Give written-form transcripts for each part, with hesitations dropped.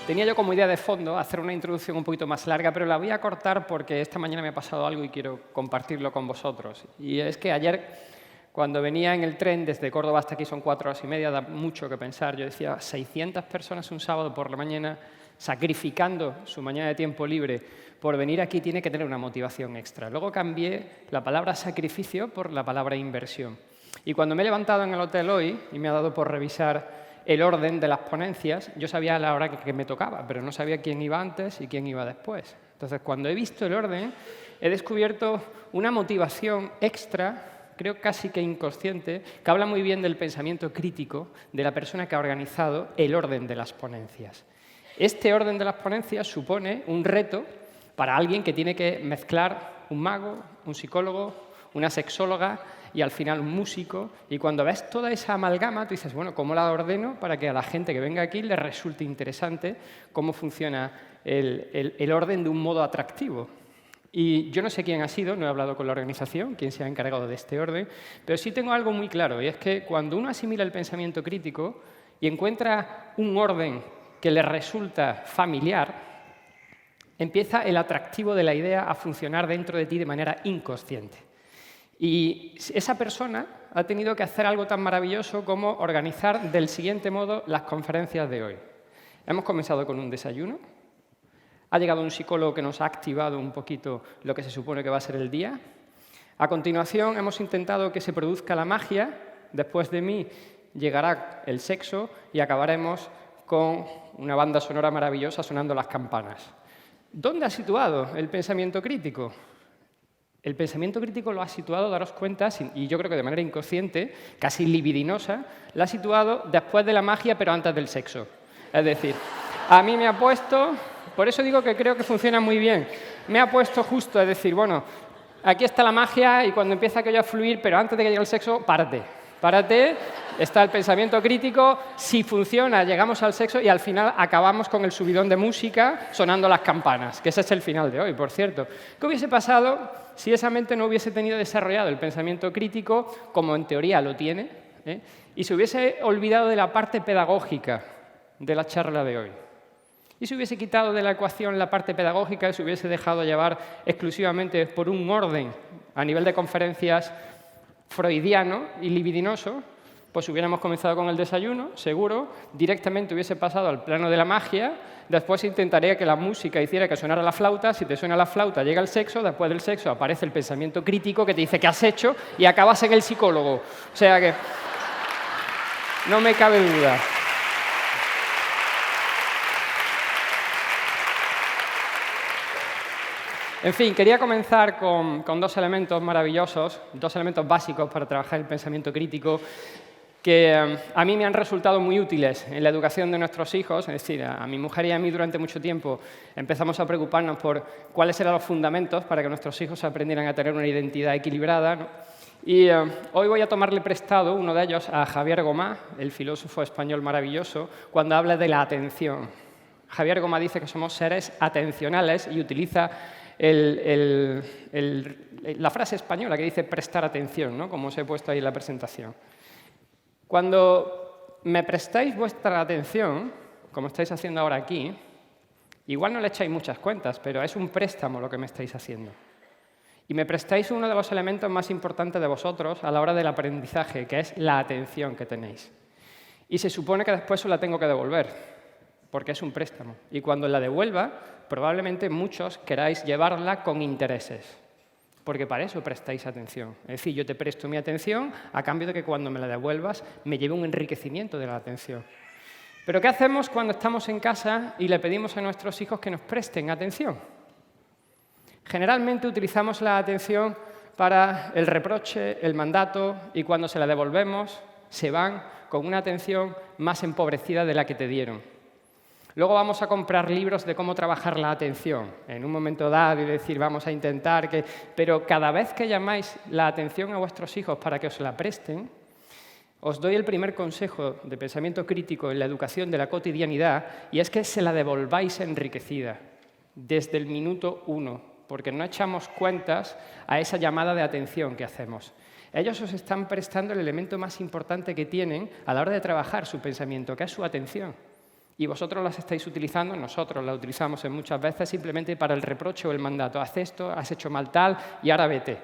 Tenía yo como idea de fondo hacer una introducción un poquito más larga, pero la voy a cortar porque esta mañana me ha pasado algo y quiero compartirlo con vosotros. Y es que ayer, cuando venía en el tren desde Córdoba hasta aquí, son 4 horas y media, da mucho que pensar. Yo decía, 600 personas un sábado por la mañana sacrificando su mañana de tiempo libre por venir aquí tiene que tener una motivación extra. Luego cambié la palabra sacrificio por la palabra inversión. Y cuando me he levantado en el hotel hoy y me ha dado por revisar el orden de las ponencias, yo sabía la hora que me tocaba, pero no sabía quién iba antes y quién iba después. Entonces, cuando he visto el orden, he descubierto una motivación extra, creo casi que inconsciente, que habla muy bien del pensamiento crítico de la persona que ha organizado el orden de las ponencias. Este orden de las ponencias supone un reto para alguien que tiene que mezclar un mago, un psicólogo, una sexóloga y al final un músico. Y cuando ves toda esa amalgama, tú dices, bueno, ¿cómo la ordeno para que a la gente que venga aquí le resulte interesante cómo funciona el orden de un modo atractivo? Y yo no sé quién ha sido, no he hablado con la organización, quién se ha encargado de este orden, pero sí tengo algo muy claro, y es que cuando uno asimila el pensamiento crítico y encuentra un orden que le resulta familiar, empieza el atractivo de la idea a funcionar dentro de ti de manera inconsciente. Y esa persona ha tenido que hacer algo tan maravilloso como organizar del siguiente modo las conferencias de hoy. Hemos comenzado con un desayuno, ha llegado un psicólogo que nos ha activado un poquito lo que se supone que va a ser el día. A continuación hemos intentado que se produzca la magia, después de mí llegará el sexo y acabaremos con una banda sonora maravillosa sonando las campanas. ¿Dónde ha situado el pensamiento crítico? El pensamiento crítico lo ha situado, daros cuenta, y yo creo que de manera inconsciente, casi libidinosa, lo ha situado después de la magia, pero antes del sexo. Es decir, a mí me ha puesto, por eso digo que creo que funciona muy bien, me ha puesto justo, es decir, bueno, aquí está la magia y cuando empieza aquello a fluir, pero antes de que llegue el sexo, párate, está el pensamiento crítico, si funciona, llegamos al sexo y al final acabamos con el subidón de música sonando las campanas, que ese es el final de hoy, por cierto. ¿Qué hubiese pasado si esa mente no hubiese tenido desarrollado el pensamiento crítico, como en teoría lo tiene, y se hubiese olvidado de la parte pedagógica de la charla de hoy? Y se hubiese quitado de la ecuación la parte pedagógica y se hubiese dejado llevar exclusivamente por un orden a nivel de conferencias freudiano y libidinoso, pues hubiéramos comenzado con el desayuno, seguro, directamente hubiese pasado al plano de la magia, después intentaría que la música hiciera que sonara la flauta, si te suena la flauta llega el sexo, después del sexo aparece el pensamiento crítico que te dice qué has hecho y acabas en el psicólogo. O sea que no me cabe duda. En fin, quería comenzar con 2 elementos maravillosos, 2 elementos básicos para trabajar el pensamiento crítico que a mí me han resultado muy útiles en la educación de nuestros hijos. Es decir, a mi mujer y a mí durante mucho tiempo empezamos a preocuparnos por cuáles eran los fundamentos para que nuestros hijos aprendieran a tener una identidad equilibrada, ¿no? Y hoy voy a tomarle prestado uno de ellos a Javier Gomá, el filósofo español maravilloso, cuando habla de la atención. Javier Gomá dice que somos seres atencionales y utiliza la frase española que dice prestar atención, ¿no? Como os he puesto ahí en la presentación. Cuando me prestáis vuestra atención, como estáis haciendo ahora aquí, igual no le echáis muchas cuentas, pero es un préstamo lo que me estáis haciendo. Y me prestáis uno de los elementos más importantes de vosotros a la hora del aprendizaje, que es la atención que tenéis. Y se supone que después os la tengo que devolver, porque es un préstamo. Y cuando la devuelva, probablemente muchos queráis llevarla con intereses, porque para eso prestáis atención. Es decir, yo te presto mi atención a cambio de que cuando me la devuelvas me lleve un enriquecimiento de la atención. Pero ¿qué hacemos cuando estamos en casa y le pedimos a nuestros hijos que nos presten atención? Generalmente utilizamos la atención para el reproche, el mandato, y cuando se la devolvemos se van con una atención más empobrecida de la que te dieron. Luego vamos a comprar libros de cómo trabajar la atención en un momento dado y decir vamos a intentar que... Pero cada vez que llamáis la atención a vuestros hijos para que os la presten, os doy el primer consejo de pensamiento crítico en la educación de la cotidianidad y es que se la devolváis enriquecida desde el minuto 1, porque no echamos cuentas a esa llamada de atención que hacemos. Ellos os están prestando el elemento más importante que tienen a la hora de trabajar su pensamiento, que es su atención. Y vosotros las estáis utilizando, nosotros las utilizamos muchas veces simplemente para el reproche o el mandato. Haz esto, has hecho mal tal y ahora vete.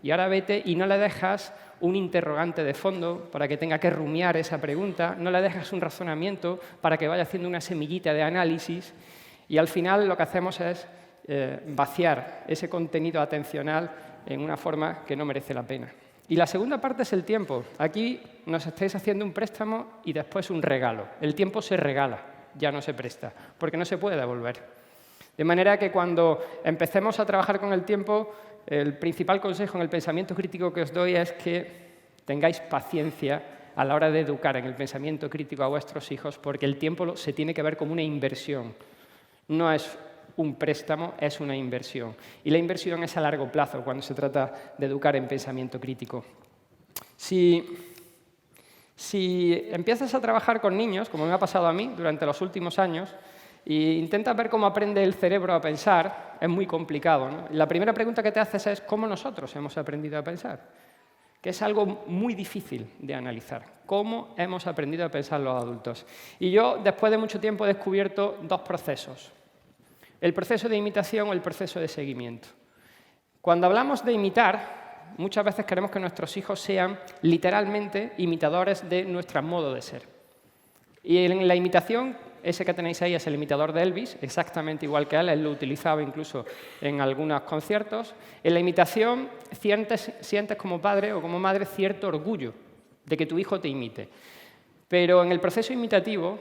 Y ahora vete y no le dejas un interrogante de fondo para que tenga que rumiar esa pregunta, no le dejas un razonamiento para que vaya haciendo una semillita de análisis y al final lo que hacemos es vaciar ese contenido atencional en una forma que no merece la pena. Y la segunda parte es el tiempo. Aquí nos estáis haciendo un préstamo y después un regalo. El tiempo se regala, ya no se presta, porque no se puede devolver. De manera que cuando empecemos a trabajar con el tiempo, el principal consejo en el pensamiento crítico que os doy es que tengáis paciencia a la hora de educar en el pensamiento crítico a vuestros hijos, porque el tiempo se tiene que ver como una inversión. No es un préstamo, es una inversión. Y la inversión es a largo plazo cuando se trata de educar en pensamiento crítico. Si empiezas a trabajar con niños, como me ha pasado a mí durante los últimos años, e intentas ver cómo aprende el cerebro a pensar, es muy complicado, ¿no? La primera pregunta que te haces es ¿cómo nosotros hemos aprendido a pensar? Que es algo muy difícil de analizar. ¿Cómo hemos aprendido a pensar los adultos? Y yo, después de mucho tiempo, he descubierto dos procesos. El proceso de imitación o el proceso de seguimiento. Cuando hablamos de imitar, muchas veces queremos que nuestros hijos sean literalmente imitadores de nuestro modo de ser. Y en la imitación, ese que tenéis ahí es el imitador de Elvis, exactamente igual que él lo utilizaba incluso en algunos conciertos. En la imitación sientes como padre o como madre cierto orgullo de que tu hijo te imite. Pero en el proceso imitativo,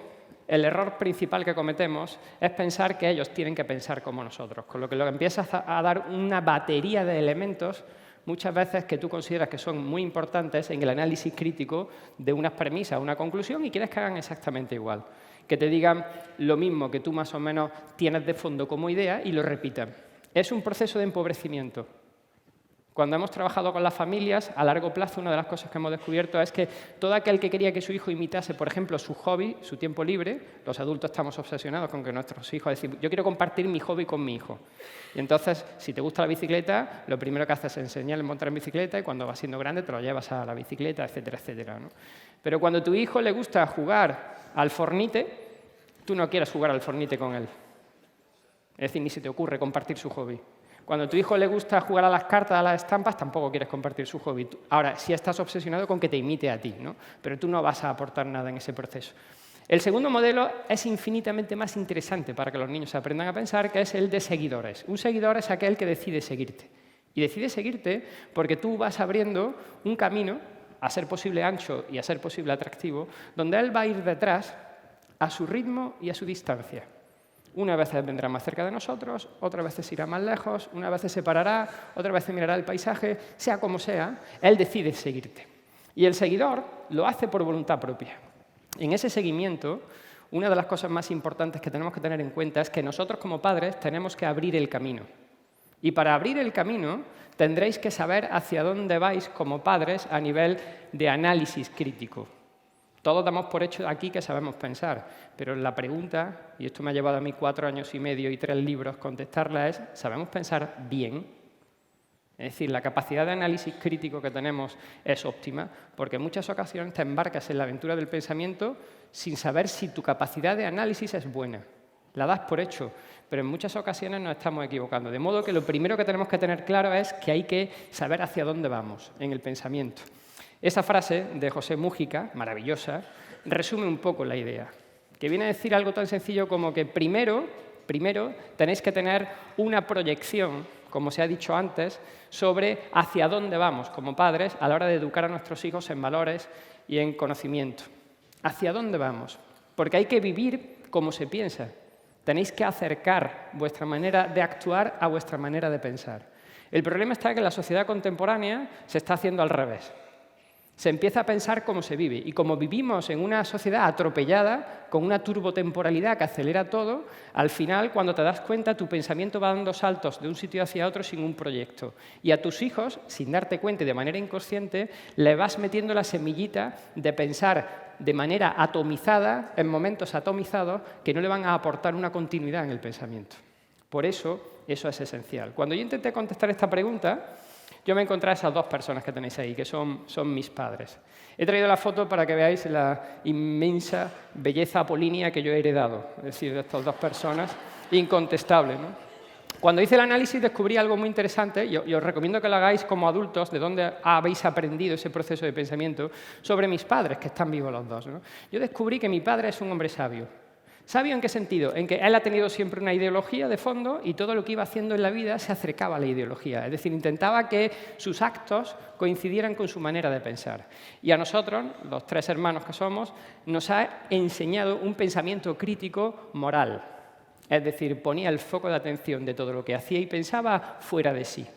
el error principal que cometemos es pensar que ellos tienen que pensar como nosotros, con lo que empiezas a dar una batería de elementos muchas veces que tú consideras que son muy importantes en el análisis crítico de unas premisas, una conclusión, y quieres que hagan exactamente igual. Que te digan lo mismo que tú más o menos tienes de fondo como idea y lo repitan. Es un proceso de empobrecimiento. Cuando hemos trabajado con las familias, a largo plazo, una de las cosas que hemos descubierto es que todo aquel que quería que su hijo imitase, por ejemplo, su hobby, su tiempo libre, los adultos estamos obsesionados con que nuestros hijos decimos, yo quiero compartir mi hobby con mi hijo. Y entonces, si te gusta la bicicleta, lo primero que haces es enseñarle a montar en bicicleta y cuando vas siendo grande te lo llevas a la bicicleta, etcétera, etcétera, ¿no? Pero cuando a tu hijo le gusta jugar al Fortnite, tú no quieres jugar al Fortnite con él. Es decir, ni se te ocurre compartir su hobby. Cuando a tu hijo le gusta jugar a las cartas, a las estampas, tampoco quieres compartir su hobby. Ahora, sí estás obsesionado con que te imite a ti, ¿no? Pero tú no vas a aportar nada en ese proceso. El segundo modelo es infinitamente más interesante para que los niños aprendan a pensar, que es el de seguidores. Un seguidor es aquel que decide seguirte. Y decide seguirte porque tú vas abriendo un camino, a ser posible ancho y a ser posible atractivo, donde él va a ir detrás a su ritmo y a su distancia. Una vez vendrá más cerca de nosotros, otra vez irá más lejos, una vez se parará, otra vez mirará el paisaje, sea como sea, él decide seguirte. Y el seguidor lo hace por voluntad propia. En ese seguimiento, una de las cosas más importantes que tenemos que tener en cuenta es que nosotros como padres tenemos que abrir el camino. Y para abrir el camino tendréis que saber hacia dónde vais como padres a nivel de análisis crítico. Todos damos por hecho aquí que sabemos pensar, pero la pregunta, y esto me ha llevado a mí 4 años y medio y 3 libros contestarla, es ¿sabemos pensar bien? Es decir, la capacidad de análisis crítico que tenemos es óptima, porque en muchas ocasiones te embarcas en la aventura del pensamiento sin saber si tu capacidad de análisis es buena. La das por hecho, pero en muchas ocasiones nos estamos equivocando. De modo que lo primero que tenemos que tener claro es que hay que saber hacia dónde vamos en el pensamiento. Esa frase de José Mújica, maravillosa, resume un poco la idea, que viene a decir algo tan sencillo como que primero tenéis que tener una proyección, como se ha dicho antes, sobre hacia dónde vamos como padres a la hora de educar a nuestros hijos en valores y en conocimiento. ¿Hacia dónde vamos? Porque hay que vivir como se piensa. Tenéis que acercar vuestra manera de actuar a vuestra manera de pensar. El problema está que en la sociedad contemporánea se está haciendo al revés. Se empieza a pensar cómo se vive. Y como vivimos en una sociedad atropellada, con una turbotemporalidad que acelera todo, al final, cuando te das cuenta, tu pensamiento va dando saltos de un sitio hacia otro sin un proyecto. Y a tus hijos, sin darte cuenta y de manera inconsciente, le vas metiendo la semillita de pensar de manera atomizada, en momentos atomizados, que no le van a aportar una continuidad en el pensamiento. Por eso, eso es esencial. Cuando yo intenté contestar esta pregunta, Yo me encontré a esas dos personas que tenéis ahí, que son mis padres. He traído la foto para que veáis la inmensa belleza apolínea que yo he heredado, es decir, de estas dos personas, incontestable, ¿no? Cuando hice el análisis descubrí algo muy interesante, y os recomiendo que lo hagáis como adultos, de dónde habéis aprendido ese proceso de pensamiento, sobre mis padres, que están vivos los dos, ¿no? Yo descubrí que mi padre es un hombre sabio. ¿Sabio en qué sentido? En que él ha tenido siempre una ideología de fondo y todo lo que iba haciendo en la vida se acercaba a la ideología. Es decir, intentaba que sus actos coincidieran con su manera de pensar. Y a nosotros, los 3 hermanos que somos, nos ha enseñado un pensamiento crítico moral. Es decir, ponía el foco de atención de todo lo que hacía y pensaba fuera de sí.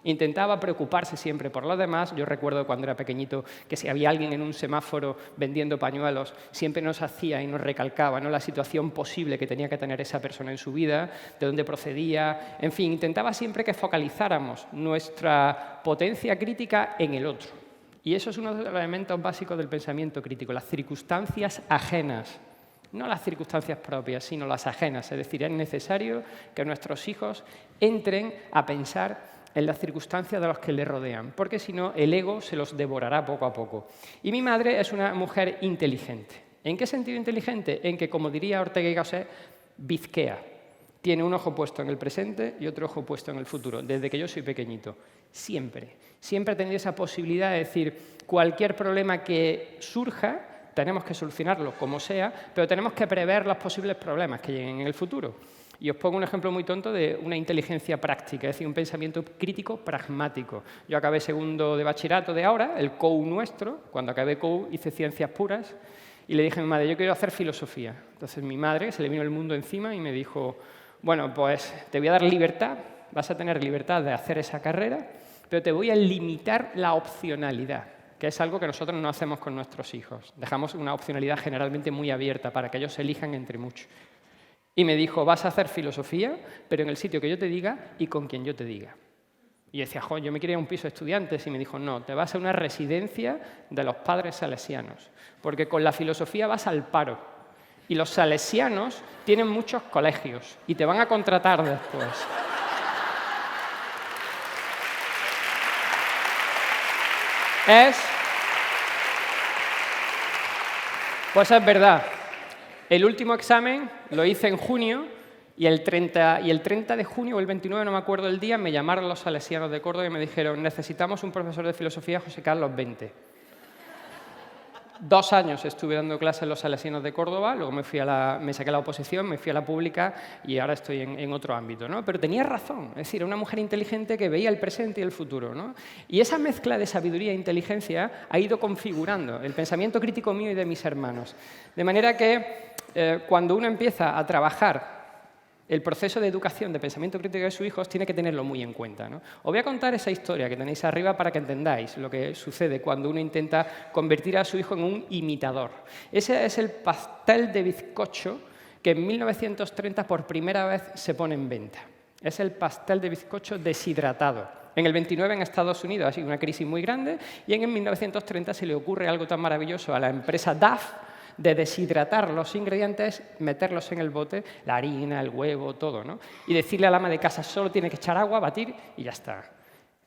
Intentaba preocuparse siempre por los demás. Yo recuerdo cuando era pequeñito que si había alguien en un semáforo vendiendo pañuelos, siempre nos hacía y nos recalcaba, ¿no?, la situación posible que tenía que tener esa persona en su vida, de dónde procedía. En fin, intentaba siempre que focalizáramos nuestra potencia crítica en el otro. Y eso es uno de los elementos básicos del pensamiento crítico, las circunstancias ajenas. No las circunstancias propias, sino las ajenas. Es decir, es necesario que nuestros hijos entren a pensar en las circunstancias de los que le rodean, porque si no, el ego se los devorará poco a poco. Y mi madre es una mujer inteligente. ¿En qué sentido inteligente? En que, como diría Ortega y Gasset, bizquea. Tiene un ojo puesto en el presente y otro ojo puesto en el futuro, desde que yo soy pequeñito. Siempre. Siempre he tenido esa posibilidad de decir, cualquier problema que surja, tenemos que solucionarlo como sea, pero tenemos que prever los posibles problemas que lleguen en el futuro. Y os pongo un ejemplo muy tonto de una inteligencia práctica, es decir, un pensamiento crítico pragmático. Yo acabé segundo de bachillerato de ahora, el COU nuestro. Cuando acabé COU hice ciencias puras y le dije a mi madre, yo quiero hacer filosofía. Entonces mi madre se le vino el mundo encima y me dijo, bueno, pues te voy a dar libertad, vas a tener libertad de hacer esa carrera, pero te voy a limitar la opcionalidad, que es algo que nosotros no hacemos con nuestros hijos. Dejamos una opcionalidad generalmente muy abierta para que ellos elijan entre muchos. Y me dijo, vas a hacer filosofía, pero en el sitio que yo te diga y con quien yo te diga. Y yo decía, yo me quería un piso de estudiantes. Y me dijo, no, te vas a una residencia de los padres salesianos, porque con la filosofía vas al paro. Y los salesianos tienen muchos colegios y te van a contratar después. Pues es verdad. El último examen lo hice en junio y el 30 de junio o el 29, no me acuerdo el día, me llamaron los salesianos de Córdoba y me dijeron, necesitamos un profesor de filosofía, José Carlos, 20. 2 años estuve dando clases en los salesianos de Córdoba, luego me saqué la oposición, me fui a la pública y ahora estoy en otro ámbito, ¿no? Pero tenía razón, es decir, era una mujer inteligente que veía el presente y el futuro, ¿no? Y esa mezcla de sabiduría e inteligencia ha ido configurando el pensamiento crítico mío y de mis hermanos. De manera que cuando uno empieza a trabajar el proceso de educación de pensamiento crítico de sus hijos, tiene que tenerlo muy en cuenta, ¿no? Os voy a contar esa historia que tenéis arriba para que entendáis lo que sucede cuando uno intenta convertir a su hijo en un imitador. Ese es el pastel de bizcocho que en 1930 por primera vez se pone en venta. Es el pastel de bizcocho deshidratado. En el 29 en Estados Unidos ha sido una crisis muy grande y en el 1930 se le ocurre algo tan maravilloso a la empresa Duff de deshidratar los ingredientes, meterlos en el bote, la harina, el huevo, todo, ¿no? Y decirle al ama de casa, solo tiene que echar agua, batir y ya está.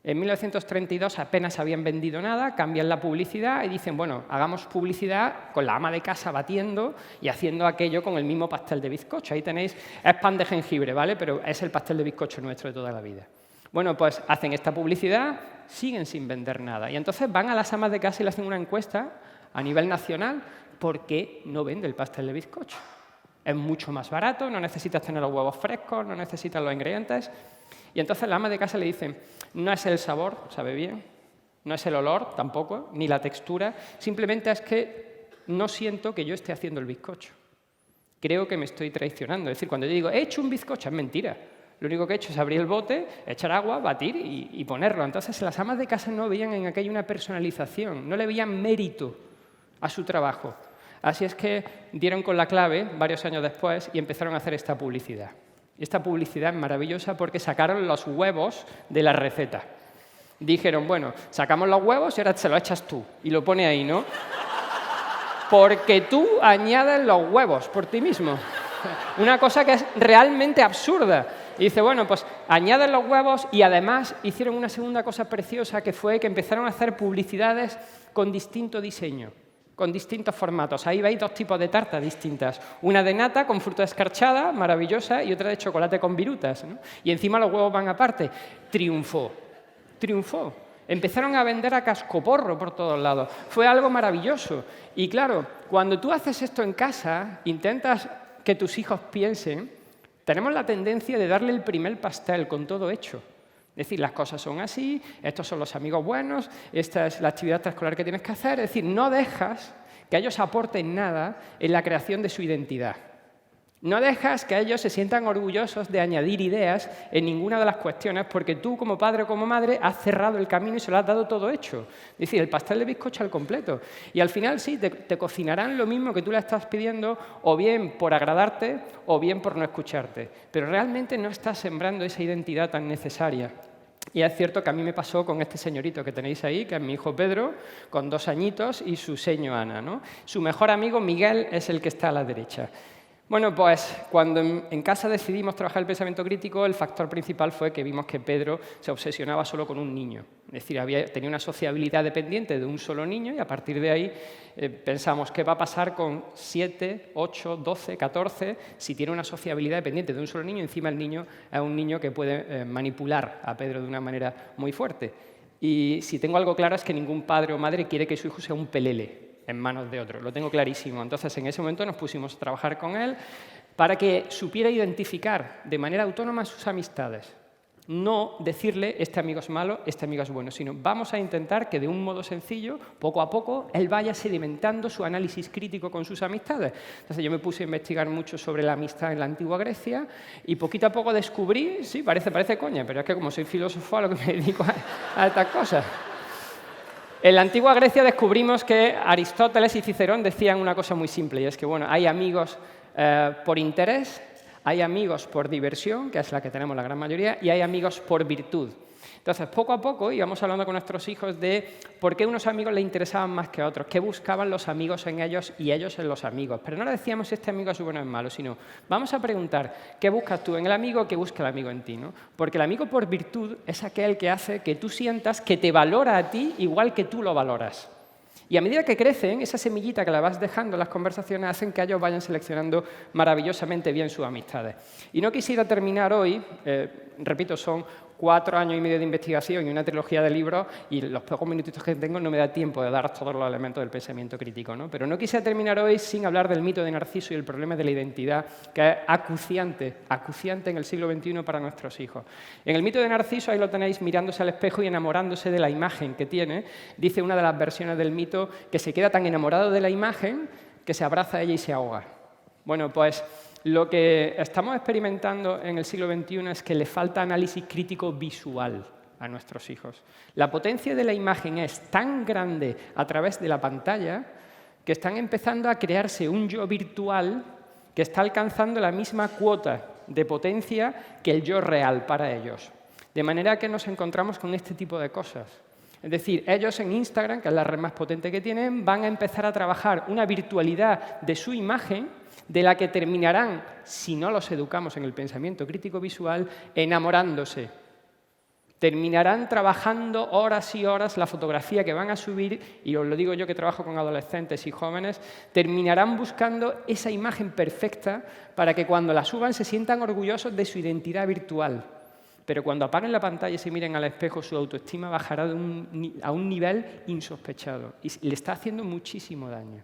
En 1932 apenas habían vendido nada, cambian la publicidad y dicen, bueno, hagamos publicidad con la ama de casa batiendo y haciendo aquello con el mismo pastel de bizcocho. Ahí tenéis, es pan de jengibre, ¿vale? Pero es el pastel de bizcocho nuestro de toda la vida. Bueno, pues hacen esta publicidad, siguen sin vender nada. Y entonces van a las amas de casa y le hacen una encuesta a nivel nacional. ¿Por qué no vende el pastel de bizcocho? Es mucho más barato, no necesitas tener los huevos frescos, no necesitas los ingredientes. Y entonces la ama de casa le dice, no es el sabor, sabe bien, no es el olor tampoco, ni la textura, simplemente es que no siento que yo esté haciendo el bizcocho. Creo que me estoy traicionando. Es decir, cuando yo digo, he hecho un bizcocho, es mentira. Lo único que he hecho es abrir el bote, echar agua, batir y ponerlo. Entonces las amas de casa no veían en aquello una personalización, no le veían mérito a su trabajo. Así es que dieron con la clave varios años después y empezaron a hacer esta publicidad. Esta publicidad es maravillosa porque sacaron los huevos de la receta. Dijeron, bueno, sacamos los huevos y ahora se los echas tú. Y lo pone ahí, ¿no? Porque tú añades los huevos por ti mismo. Una cosa que es realmente absurda. Y dice, bueno, pues añaden los huevos y además hicieron una segunda cosa preciosa que fue que empezaron a hacer publicidades con distinto diseño, con distintos formatos. Ahí veis 2 tipos de tartas distintas. Una de nata con fruta escarchada, maravillosa, y otra de chocolate con virutas, ¿no? Y encima los huevos van aparte. Triunfó, triunfó. Empezaron a vender a cascoporro por todos lados. Fue algo maravilloso. Y claro, cuando tú haces esto en casa, intentas que tus hijos piensen, tenemos la tendencia de darle el primer pastel con todo hecho. Es decir, las cosas son así, estos son los amigos buenos, esta es la actividad extraescolar que tienes que hacer. Es decir, no dejas que ellos aporten nada en la creación de su identidad. No dejas que ellos se sientan orgullosos de añadir ideas en ninguna de las cuestiones porque tú, como padre o como madre, has cerrado el camino y se lo has dado todo hecho. Es decir, el pastel de bizcocho al completo. Y al final sí, te cocinarán lo mismo que tú le estás pidiendo, o bien por agradarte o bien por no escucharte. Pero realmente no estás sembrando esa identidad tan necesaria. Y es cierto que a mí me pasó con este señorito que tenéis ahí, que es mi hijo Pedro, con 2 añitos, y su seño Ana, ¿no? Su mejor amigo Miguel es el que está a la derecha. Bueno, pues cuando en casa decidimos trabajar el pensamiento crítico, el factor principal fue que vimos que Pedro se obsesionaba solo con un niño. Es decir, tenía una sociabilidad dependiente de un solo niño y a partir de ahí pensamos qué va a pasar con 7, 8, 12, 14 si tiene una sociabilidad dependiente de un solo niño. Encima el niño es un niño que puede manipular a Pedro de una manera muy fuerte. Y si tengo algo claro es que ningún padre o madre quiere que su hijo sea un pelele en manos de otro, lo tengo clarísimo. Entonces, en ese momento nos pusimos a trabajar con él para que supiera identificar de manera autónoma sus amistades. No decirle, este amigo es malo, este amigo es bueno, sino vamos a intentar que de un modo sencillo, poco a poco, él vaya sedimentando su análisis crítico con sus amistades. Entonces, yo me puse a investigar mucho sobre la amistad en la antigua Grecia y poquito a poco descubrí, sí, parece coña, pero es que como soy filósofo a lo que me dedico a estas cosas. En la antigua Grecia descubrimos que Aristóteles y Cicerón decían una cosa muy simple, y es que bueno, hay amigos por interés, hay amigos por diversión, que es la que tenemos la gran mayoría, y hay amigos por virtud. Entonces, poco a poco íbamos hablando con nuestros hijos de por qué unos amigos les interesaban más que otros, qué buscaban los amigos en ellos y ellos en los amigos. Pero no le decíamos si este amigo es bueno o es malo, sino vamos a preguntar qué buscas tú en el amigo, qué busca el amigo en ti, ¿no? Porque el amigo por virtud es aquel que hace que tú sientas que te valora a ti igual que tú lo valoras. Y a medida que crecen, esa semillita que la vas dejando en las conversaciones hacen que ellos vayan seleccionando maravillosamente bien sus amistades. Y no quisiera terminar hoy, repito, son 4 años y medio de investigación y una trilogía de libros, y los pocos minutitos que tengo no me da tiempo de dar todos los elementos del pensamiento crítico, ¿no? Pero no quisiera terminar hoy sin hablar del mito de Narciso y el problema de la identidad, que es acuciante en el siglo XXI para nuestros hijos. En el mito de Narciso, ahí lo tenéis mirándose al espejo y enamorándose de la imagen que tiene. Dice una de las versiones del mito que se queda tan enamorado de la imagen que se abraza a ella y se ahoga. Bueno, pues lo que estamos experimentando en el siglo XXI es que le falta análisis crítico visual a nuestros hijos. La potencia de la imagen es tan grande a través de la pantalla que están empezando a crearse un yo virtual que está alcanzando la misma cuota de potencia que el yo real para ellos. De manera que nos encontramos con este tipo de cosas. Es decir, ellos en Instagram, que es la red más potente que tienen, van a empezar a trabajar una virtualidad de su imagen de la que terminarán, si no los educamos en el pensamiento crítico visual, enamorándose. Terminarán trabajando horas y horas la fotografía que van a subir, y os lo digo yo que trabajo con adolescentes y jóvenes, terminarán buscando esa imagen perfecta para que cuando la suban se sientan orgullosos de su identidad virtual. Pero cuando apaguen la pantalla y se miren al espejo, su autoestima bajará a un nivel insospechado y le está haciendo muchísimo daño.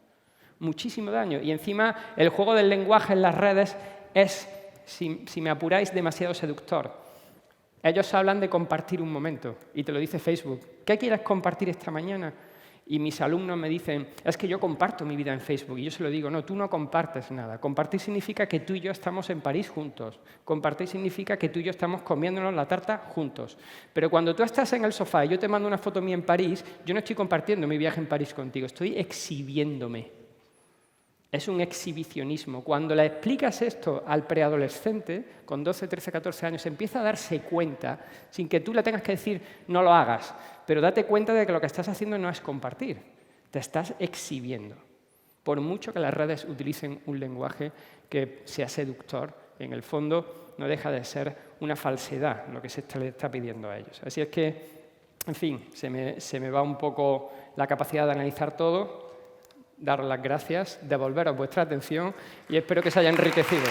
Muchísimo daño. Y encima el juego del lenguaje en las redes es, si me apuráis, demasiado seductor. Ellos hablan de compartir un momento y te lo dice Facebook. ¿Qué quieres compartir esta mañana? Y mis alumnos me dicen, es que yo comparto mi vida en Facebook. Y yo se lo digo, no, tú no compartes nada. Compartir significa que tú y yo estamos en París juntos. Compartir significa que tú y yo estamos comiéndonos la tarta juntos. Pero cuando tú estás en el sofá y yo te mando una foto mía en París, yo no estoy compartiendo mi viaje en París contigo, estoy exhibiéndome. Es un exhibicionismo. Cuando le explicas esto al preadolescente, con 12, 13, 14 años, empieza a darse cuenta, sin que tú le tengas que decir, no lo hagas, pero date cuenta de que lo que estás haciendo no es compartir, te estás exhibiendo. Por mucho que las redes utilicen un lenguaje que sea seductor, en el fondo no deja de ser una falsedad lo que se le está pidiendo a ellos. Así es que, en fin, se me va un poco la capacidad de analizar todo, daros las gracias, devolveros vuestra atención y espero que se haya enriquecido.